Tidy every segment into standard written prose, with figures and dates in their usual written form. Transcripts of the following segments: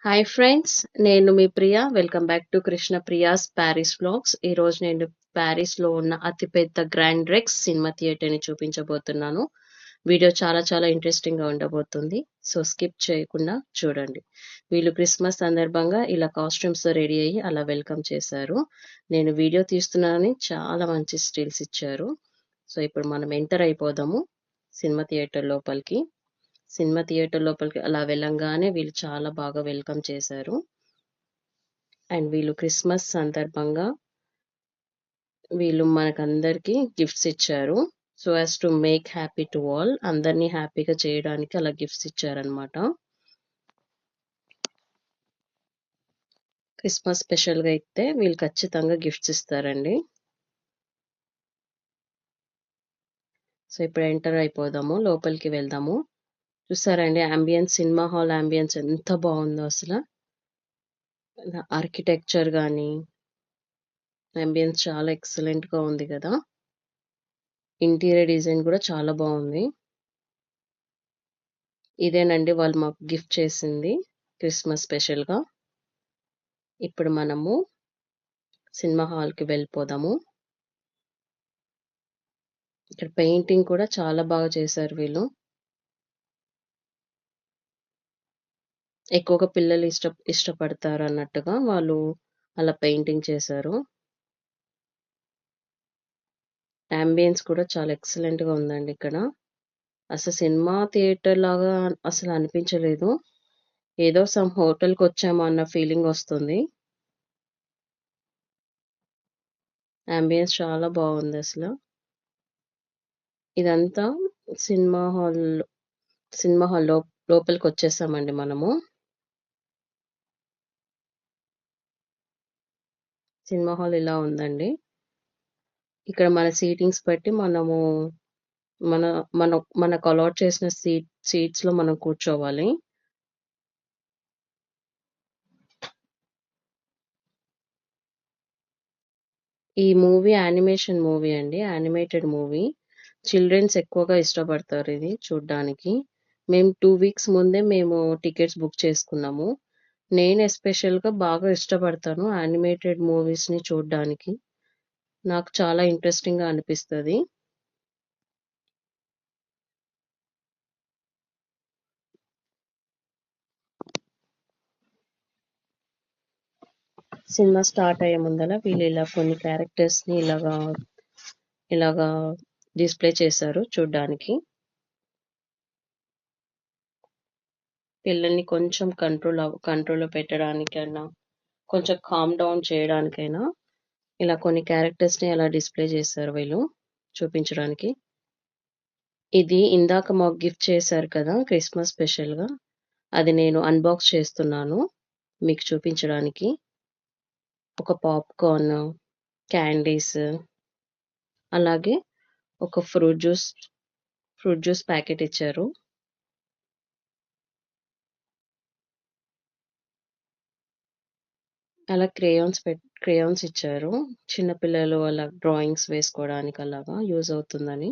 Hi friends, నేను మీ Priya. Welcome back to Krishna Priya's Paris vlogs. ఈరోజు నేను ప్యారిస్లో ఉన్న అతిపెద్ద గ్రాండ్ రెక్స్ సినిమా థియేటర్ని చూపించబోతున్నాను. వీడియో చాలా చాలా ఇంట్రెస్టింగ్గా ఉండబోతుంది. సో స్కిప్ చేయకుండా చూడండి. వీళ్ళు క్రిస్మస్ సందర్భంగా ఇలా కాస్ట్యూమ్స్తో రెడీ అయ్యి అలా వెల్కమ్ చేశారు. నేను వీడియో తీస్తున్నానని చాలా మంచి స్టిల్స్ ఇచ్చారు. సో ఇప్పుడు మనం ఎంటర్ అయిపోదాము సినిమా థియేటర్ లోపలికి. సినిమా థియేటర్ లోపలికి అలా వెళ్ళంగానే వీళ్ళు చాలా బాగా వెల్కమ్ చేశారు. అండ్ వీళ్ళు క్రిస్మస్ సందర్భంగా వీళ్ళు మనకందరికి గిఫ్ట్స్ ఇచ్చారు. So as to make happy to all, అందరినీ హ్యాపీగా చేయడానికి అలా గిఫ్ట్స్ ఇచ్చారనమాట. క్రిస్మస్ స్పెషల్గా అయితే వీళ్ళు ఖచ్చితంగా గిఫ్ట్స్ ఇస్తారండి. సో ఇప్పుడు ఎంటర్ అయిపోదాము, లోపలికి వెళ్దాము. చూసారండి అంబియన్స్, సినిమా హాల్ అంబియన్స్ ఎంత బాగుందో అసలు. ఆర్కిటెక్చర్ కానీ అంబియన్స్ చాలా ఎక్సలెంట్గా ఉంది కదా. ఇంటీరియర్ డిజైన్ కూడా చాలా బాగుంది. ఇదేనండి వాళ్ళు మాకు గిఫ్ట్ చేసింది క్రిస్మస్ స్పెషల్గా. ఇప్పుడు మనము సినిమా హాల్కి వెళ్ళిపోదాము. ఇక్కడ పెయింటింగ్ కూడా చాలా బాగా చేశారు వీళ్ళు. ఎక్కువగా పిల్లలు ఇష్టపడతారు అన్నట్టుగా వాళ్ళు అలా పెయింటింగ్ చేశారు. అంబియన్స్ కూడా చాలా ఎక్సలెంట్ గా ఉందండి ఇక్కడ. అసలు సినిమా థియేటర్ లాగా అసలు అనిపించలేదు. ఏదో సమ్ హోటల్కి వచ్చామా అన్న ఫీలింగ్ వస్తుంది. అంబియన్స్ చాలా బాగుంది అసలు. ఇదంతా సినిమా హాల్ సినిమా హాల్ లోపలికి వచ్చేసామండి మనము. సినిమా హాల్ ఇలా ఉందండి. ఇక్కడ మన సీటింగ్స్ బట్టి మనము మన మన మనకు అలాట్ చేసిన సీట్స్ లో మనం కూర్చోవాలి. ఈ మూవీ యానిమేషన్ మూవీ అండి, యానిమేటెడ్ మూవీ. చిల్డ్రన్స్ ఎక్కువగా ఇష్టపడతారు ఇది చూడ్డానికి. మేము 2 వీక్స్ ముందే మేము టికెట్స్ బుక్ చేసుకున్నాము. నేను ఎస్పెషల్గా బాగా ఇష్టపడతాను యానిమేటెడ్ మూవీస్ని చూడ్డానికి. నాకు చాలా ఇంట్రెస్టింగ్ గా అనిపిస్తుంది. సినిమా స్టార్ట్ అయ్యే ముందల వీళ్ళు ఇలా కొన్ని క్యారెక్టర్స్ ని ఇలాగా డిస్ప్లే చేశారు చూడ్డానికి. పిల్లల్ని కొంచెం కంట్రోల్లో పెట్టడానికైనా, కొంచెం కామ్ డౌన్ చేయడానికైనా ఇలా కొన్ని క్యారెక్టర్స్ ని అలా డిస్ప్లే చేశారు వీళ్ళు చూపించడానికి. ఇది ఇందాక మాకు గిఫ్ట్ చేశారు కదా క్రిస్మస్ స్పెషల్ గా, అది నేను అన్బాక్స్ చేస్తున్నాను మీకు చూపించడానికి. ఒక పాప్కార్న్, క్యాండీస్, అలాగే ఒక ఫ్రూట్ జ్యూస్ ప్యాకెట్ ఇచ్చారు. అలా క్రేయాన్స్ ఇచ్చారు. చిన్నపిల్లలు అలా డ్రాయింగ్స్ వేసుకోవడానికి అలాగా యూజ్ అవుతుందని.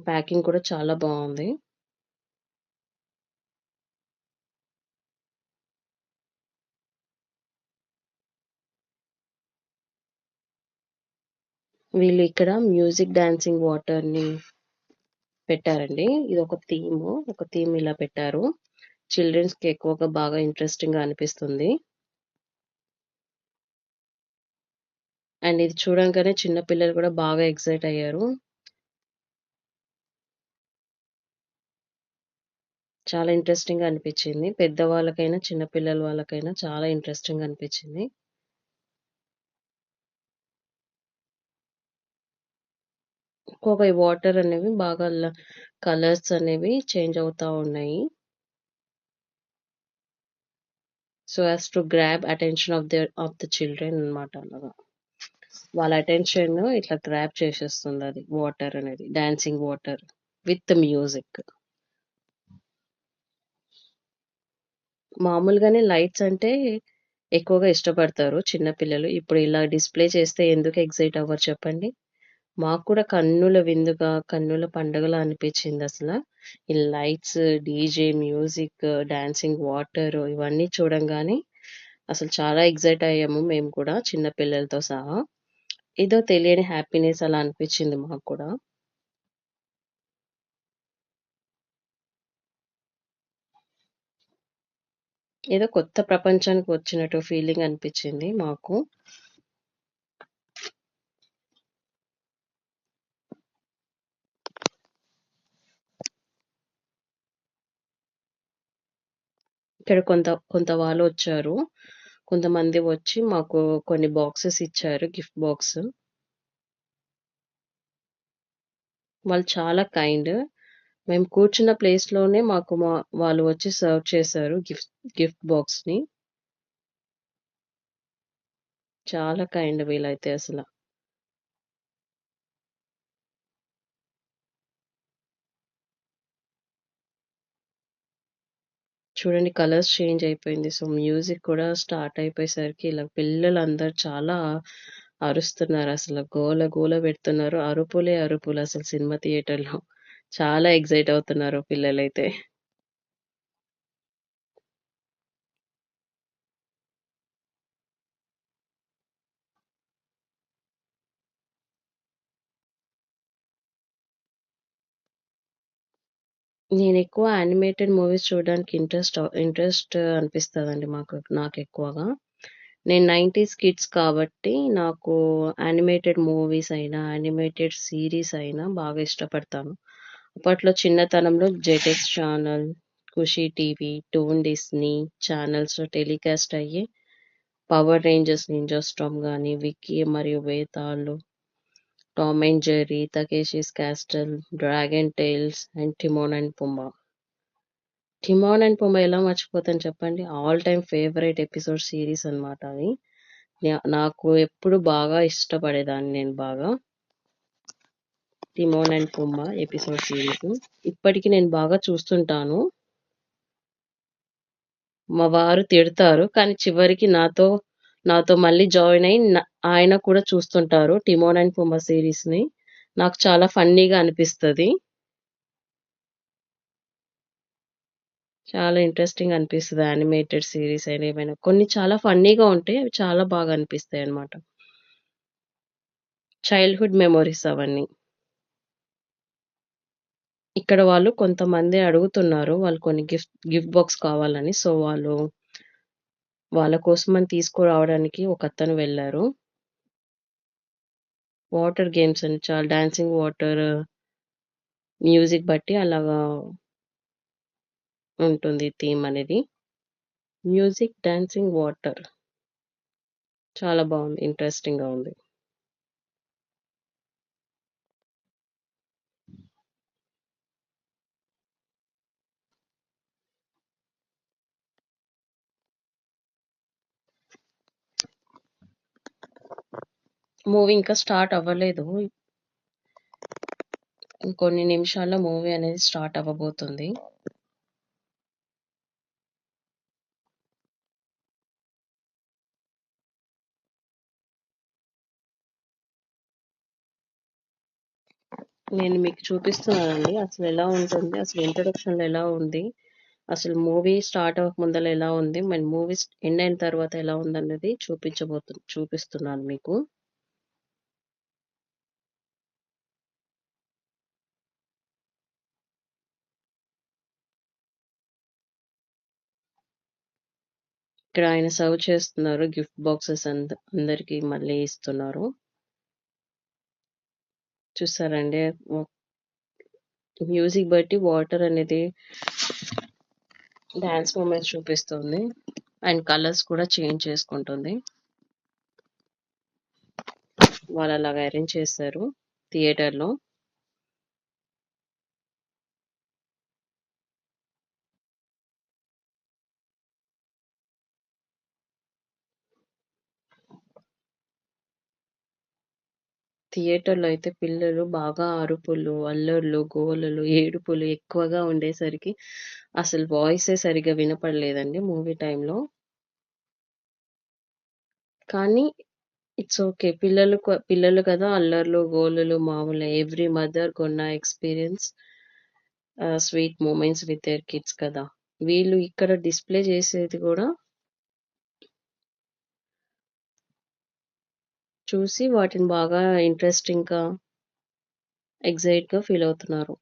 ప్యాకింగ్ కూడా చాలా బాగుంది. వీళ్ళు ఇక్కడ మ్యూజిక్ డాన్సింగ్ వాటర్ ని పెట్టారండి. ఇది ఒక థీమ్ ఇలా పెట్టారు. చిల్డ్రన్స్ కి ఎక్కువగా బాగా ఇంట్రెస్టింగ్ గా అనిపిస్తుంది. అండ్ ఇది చూడంగానే చిన్న పిల్లలు కూడా బాగా ఎక్సైట్ అయ్యారు. చాలా ఇంట్రెస్టింగ్ గా అనిపించింది. పెద్దవాళ్ళకైనా చిన్న పిల్లల వాళ్ళకైనా చాలా ఇంట్రెస్టింగ్ గా అనిపించింది. ఎక్కువగా ఈ వాటర్ అనేవి బాగా కలర్స్ అనేవి చేంజ్ అవుతా ఉన్నాయి. So as to grab attention of the children అన్నమాట. అలాగా వాళ్ళ అటెన్షన్ ఇట్లా గ్రాబ్ చేసేస్తుంది అది వాటర్ అనేది, డాన్సింగ్ వాటర్ విత్ మ్యూజిక్. మామూలుగానే లైట్స్ అంటే ఎక్కువగా ఇష్టపడతారు చిన్న పిల్లలు. ఇప్పుడు ఇలా డిస్ప్లే చేస్తే ఎందుకు ఎగ్జైట్ అవ్వరు చెప్పండి. మాకు కూడా కన్నుల విందుగా, కన్నుల పండుగలా అనిపించిందసల. ఈ lights, DJ, music, dancing water ఇవన్నీ చూడంగానే అసలు చాలా ఎక్సైట్ అయ్యాము మేము కూడా చిన్న పిల్లలతో సహా. ఏదో తెలియని హ్యాపీనెస్ అలా అనిపించింది మాకు కూడా. ఏదో కొత్త ప్రపంచానికి వచ్చినట్టు ఫీలింగ్ అనిపించింది మాకు. ఇక్కడ కొంత వాళ్ళొచ్చారు. కొంతమంది వచ్చి మాకు కొన్ని బాక్సెస్ ఇచ్చారు. Gift box. వాళ్ళు చాలా కైండ్. మేము కూర్చున్న ప్లేస్‌లోనే మాకు వాళ్ళు వచ్చి సర్వ్ చేశారు గిఫ్ట్ బాక్స్‌ని. చాలా కైండ్ వీళ్ళైతే అసల. చూడండి కలర్స్ చేంజ్ అయిపోయింది. సో, మ్యూజిక్ కూడా స్టార్ట్ అయిపోయేసరికి ఇలా పిల్లలందరూ చాలా అరుస్తున్నారసల. గోల గోల పెడుతున్నారు. అరుపులే అరుపులసలు సినిమా థియేటర్‌లో. చాలా ఎక్సైట్ అవుతున్నారు పిల్లలైతే. నేనెక్కువ యానిమేటెడ్ మూవీస్ చూడడానికి ఇంట్రెస్ట్ అనిపిస్తదండి నాకెక్కువగా. నేను 90స్ కిడ్స్ కాబట్టి నాకు యానిమేటెడ్ మూవీస్ అయినా, యానిమేటెడ్ సీరీస్ అయినా బాగా ఇష్టపడతాను. అప్పట్లో చిన్నతనంలో Jetix channel, Khushi TV, Toon Disney ఛానల్స్‌లో టెలికాస్ట్ అయ్యే 'పవర్ రేంజర్స్ నింజా స్టార్మ్' గాని, 'విక్కీ మరియు Vetaal', 'Tom and Jerry', 'Takeshi's Castle', 'Dragon Tales' and 'Timon and Pumbaa'. 'Timon and Pumbaa' ఎలా మర్చిపోతాను చెప్పండి. All time favourite episode series అన్నమాట అది. నాకు ఎప్పుడు బాగా ఇష్టపడేదాన్ని నేను బాగా. 'Timon and Pumbaa' episode series. ఇప్పటికి నేను బాగా చూస్తుంటాను. మా వారు తిడతారు. కానీ చివరికి నాతో మళ్ళీ జాయిన్ అయ్యి ఆయన కూడా చూస్తుంటారు 'టిమోన్ అండ్ పుంబా' సీరీస్‌ని. నాకు చాలా ఫన్నీగా అనిపిస్తది. చాలా ఇంట్రెస్టింగ్ అనిపిస్తది యానిమేటెడ్ సీరీస్ అయినా ఏమైనా. కొన్ని చాలా ఫన్నీగా ఉంటాయి. అవి చాలా బాగా అనిపిస్తాయన్నమాట. చైల్డ్‌హుడ్ మెమోరీస్ అవన్నీ. ఇక్కడ వాళ్ళు కొంతమంది అడుగుతున్నారు. వాళ్ళు కొన్ని గిఫ్ట్ బాక్స్ కావాలని. సో, వాళ్ళ కోసమని తీసుకురావడానికి ఒకతను వెళ్లారు. వాటర్ గేమ్స్ అని చాలా డాన్సింగ్ వాటర్ మ్యూజిక్ బట్టి అలాగా ఉంటుంది థీమ్ అనేది. మ్యూజిక్, డాన్సింగ్, వాటర్ చాలా బావుంది. ఇంట్రెస్టింగ్‌గా ఉంది. మూవీ ఇంకా స్టార్ట్ అవ్వలేదు. ఇంకొన్ని నిమిషాల్లో మూవీ అనేది స్టార్ట్ అవ్వబోతుంది. నేను మీకు చూపిస్తున్నానండి. అసలెలా ఉంటుంది, అసలు ఇంట్రొడక్షన్‌లో ఎలా ఉంది, అసలు మూవీ స్టార్ట్ అవ్వక ముందల ఎలా ఉంది, మరి మూవీ ఎండ్ అయిన తర్వాత ఎలా ఉందన్నది చూపిస్తున్నాను మీకు. ఇక్కడ ఆయన సర్వ్ చేస్తున్నారు. గిఫ్ట్ బాక్సెస్ అందరికి మళ్ళీ ఇస్తున్నారు. చూసారండి? మ్యూజిక్ బట్టి వాటర్ అనేది డాన్స్ మూమెంట్స్ చూపిస్తుంది. అండ్ కలర్స్ కూడా చేంజ్ చేసుకుంటుంది. వాళ్ళు అలాగ అరేంజ్ చేశారు థియేటర్‌లో. థియేటర్‌లో అయితే పిల్లలు బాగా అరుపులు, అల్లర్లు, గోలలు, ఏడుపులు ఎక్కువగా ఉండేసరికి అసలు వాయిసే సరిగ్గా వినపడలేదండి మూవీ టైమ్‌లో. కానీ ఇట్స్ ఓకే. పిల్లలు కదా! అల్లర్లు, గోలలు మామూలే. Every mother gonna experience sweet moments with their kids కదా! వీళ్ళు ఇక్కడ డిస్‌ప్లే చేసేది గూడా చూసి వాటిని బాగా ఇంట్రెస్టింగ్‌గా, ఎక్సైట్‌గా ఫీల్ అవుతున్నారు.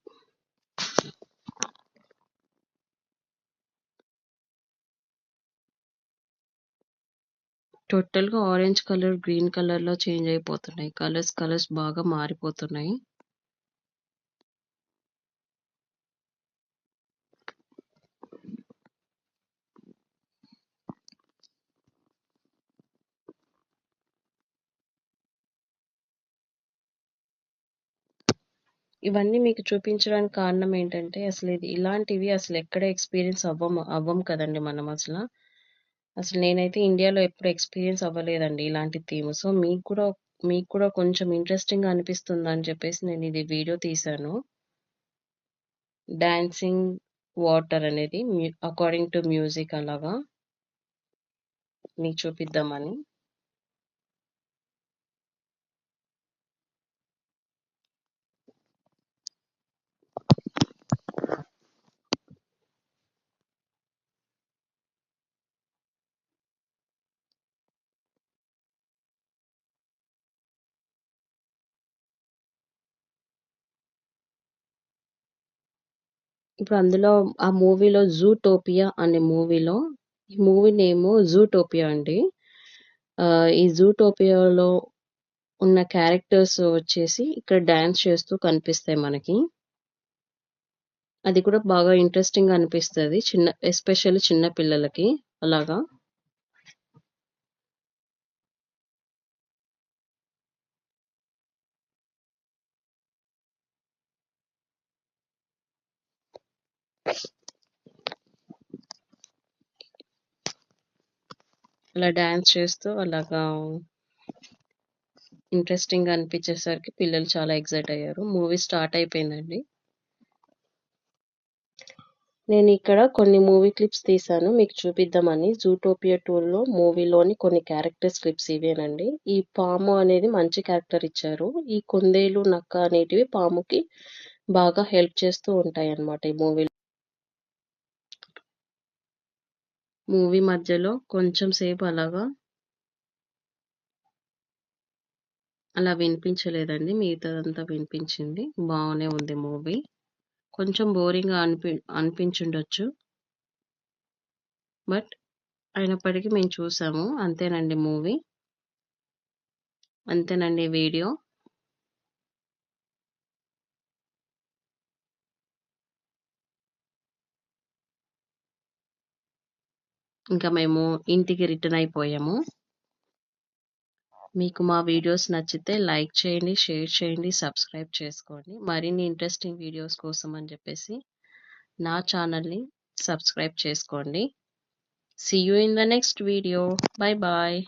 టోటల్‌గా ఆరెంజ్ కలర్, గ్రీన్ కలర్‌లో చేంజ్ అయిపోతున్నాయి. కలర్స్ బాగా మారిపోతున్నాయి. ఇవన్నీ మీకు చూపించడానికి కారణం ఏంటంటే, ఇలాంటివి అసలెక్కడ ఎక్స్‌పీరియన్స్ అవ్వం కదండీ మనం అసల. అసలు నేనైతే ఇండియాలో ఎప్పుడు ఎక్స్‌పీరియన్స్ అవ్వలేదండి ఇలాంటి థీమ్. సో, మీకు కూడా కొంచెం ఇంట్రెస్టింగ్‌గా అనిపిస్తుందని చెప్పేసి నేనిది వీడియో తీశాను. డాన్సింగ్ వాటర్ అనేది అకార్డింగ్ టు మ్యూజిక్ అలాగా మీకు చూపిద్దామని. ఇప్పుడు అందులో ఆ మూవీలో 'జూటోపియా' అనే మూవీలో ఈ మూవీ నేము 'జూటోపియా' అండి. ఈ 'జూటోపియాలో' ఉన్న క్యారెక్టర్స్ వచ్చేసి ఇక్కడ డాన్స్ చేస్తూ కనిపిస్తాయి మనకి. అది కూడా బాగా ఇంట్రెస్టింగ్‌గా అనిపిస్తది. ఎస్పెషల్లీ చిన్న పిల్లలకి అలాగా. అలా డాన్స్ చేస్తూ అలాగా ఇంట్రెస్టింగ్‌గా అనిపించేసరికి పిల్లలు చాలా ఎక్సైట్ అయ్యారు. మూవీ స్టార్ట్ అయిపోయిందండి. నేనిక్కడ కొన్ని మూవీ క్లిప్స్ తీశాను మీకు చూపిద్దామని. 'జూటోపియా 2లో' మూవీలోని కొన్ని క్యారెక్టర్స్ క్లిప్స్ ఇవేనండి. ఈ పాము అనేది మంచి క్యారెక్టర్ ఇచ్చారు. ఈ కుందేలు, నక్క అనేటివి పాముకి బాగా హెల్ప్ చేస్తూ ఉంటాయన్నమాట ఈ మూవీలో. మూవీ మధ్యలో కొంచెం సేపు అలా వినిపించలేదండి. మిగతాదంతా వినిపించింది. బానే ఉంది మూవీ. కొంచెం బోరింగ్‌గా అనిపించుండొచ్చు. బట్ అయినప్పటికీ మేము చూసాము. అంతేనండి మూవీ. అంతేనండి వీడియో. ఇంకా మేము ఇంటికి రిటర్న్ అయిపోయాము. మీకు మా వీడియోస్ నచ్చితే లైక్ చేయండి, షేర్ చేయండి, సబ్స్క్రైబ్ చేసుకోండి. మరిన్ని ఇంట్రెస్టింగ్ వీడియోస్ కోసం అని చెప్పేసి నా ఛానల్‌ని సబ్స్క్రైబ్ చేసుకోండి. See you in the next video. Bye bye.